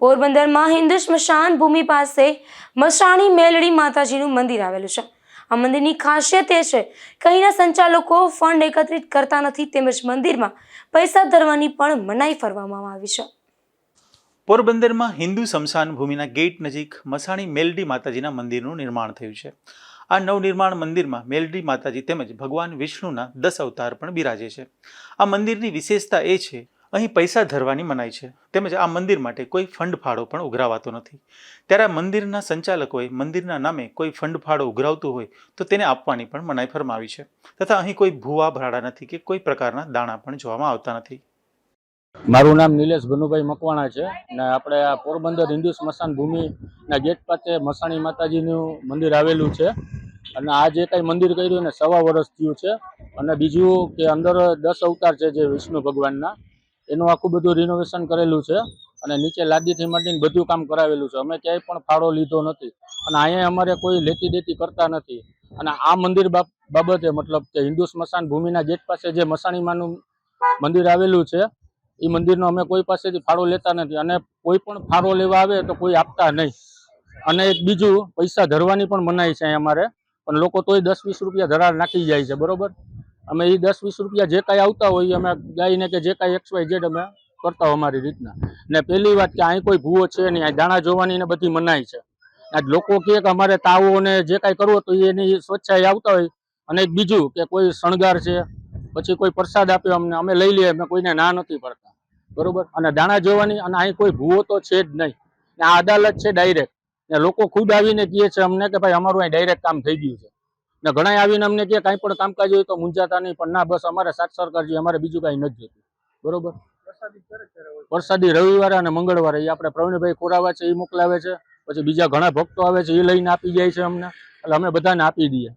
પોરબંદરમાં હિન્દુ સ્મશાન ભૂમિ પાસે મસાણી મેલડી માતાજીનું મંદિર આવેલું છે। આ મંદિરની ખાસિયત એ છે કે અહીંના સંચાલકો ફંડ એકત્રિત કરતા નથી, તેમજ મંદિરમાં પૈસા ધરવાની પણ મનાઈ ફરવામાં આવી છે। પોરબંદરમાં હિન્દુ સ્મશાન ભૂમિના ગેટ નજીક મસાણી મેલડી માતાજીના મંદિરનું નિર્માણ થયું છે। આ નવનિર્માણ મંદિરમાં મેલડી માતાજી તેમજ ભગવાન વિષ્ણુના 10 અવતાર પણ બિરાજે છે। આ મંદિરની વિશેષતા એ છે અહીં પૈસા ધરવાની મનાઈ છે, તેમજ આ મંદિર માટે કોઈ ફંડ ફાળો પણ ઉઘરાવાતો નથી। ત્યારે આ મંદિરના સંચાલકોએ મંદિરના નામે કોઈ ફંડ ફાળો ઉઘરાવતું હોય તો તેને આપવાની પણ મનાઈ ફરમાવી છે, તથા અહીં કોઈ ભૂવા ભાડા નથી કે કોઈ પ્રકારના દાણા પણ જોવામાં આવતા નથી। મારું નામ નિલેશ ભનુભાઈ મકવાણા છે ને આપણે આ પોરબંદર હિન્દુ સ્મશાન ભૂમિના ગેટ પાસે મસાણી માતાજીનું મંદિર આવેલું છે અને આ જે કંઈ મંદિર કર્યું ને 1.25 વર્ષ થયું છે। અને બીજું કે અંદર 10 અવતાર છે જે વિષ્ણુ ભગવાનના, એનું આખું બધું રિનોવેશન કરેલું છે અને નીચે લાદીથી માંડીને બધું કામ કરાવેલું છે। અમે ક્યાંય પણ ફાળો લીધો નથી અને અહીંયા અમારે કોઈ લેતી દેતી કરતા નથી। અને આ મંદિર બાબતે મતલબ કે હિન્દુ સ્મશાન ભૂમિના ગેટ પાસે જે મસાણી માનું મંદિર આવેલું છે એ મંદિરનો અમે કોઈ પાસેથી ફાળો લેતા નથી અને કોઈ પણ ફાળો લેવા આવે તો કોઈ આપતા નહીં। અને એક બીજું પૈસા ધરવાની પણ મનાઈ છે અમારે, પણ લોકો તોય 10-20 રૂપિયા ધરાર નાખી જાય છે, બરોબર। અમે એ 10-20 રૂપિયા જે કાંઈ આવતા હોય અમે ગાઈને કે જે કાંઈ XYZ અમે કરતા હોય અમારી રીતના। ને પહેલી વાત કે અહીં કોઈ ભૂવો છે નહીં, અહીં દાણા જોવાની ને બધી મનાઈ છે। આજ લોકો કહે કે અમારે તાવો ને જે કાંઈ કરવો તો એની સ્વચ્છાએ આવતા હોય। અને એક બીજું કે કોઈ શણગાર છે પછી કોઈ પ્રસાદ આપ્યો અમને, અમે લઈ લઈએ, અમે કોઈને ના નથી પડતા, બરોબર। અને દાણા જોવાની અને અહીં કોઈ ભૂવો તો છે જ નહીં ને આ અદાલત છે ડાયરેક્ટ ને લોકો ખુદ આવીને કહે છે અમને કે ભાઈ અમારું અહીં ડાયરેક્ટ કામ થઈ ગયું છે ને ઘણા આવીને અમને કહે કાંઈ પણ કામકાજ હોય તો મૂંઝાતા નહીં, પણ ના બસ અમારે સાથ સરકાર જોઈએ, અમારે બીજું કાંઈ નથી જોતું, બરોબર। પ્રસાદી રવિવારે અને મંગળવારે એ આપણે પ્રવીણભાઈ ખોરાવા છે એ મોકલાવે છે, પછી બીજા ઘણા ભક્તો આવે છે એ લઈને આપી જાય છે અમને, એટલે અમે બધાને આપી દઈએ।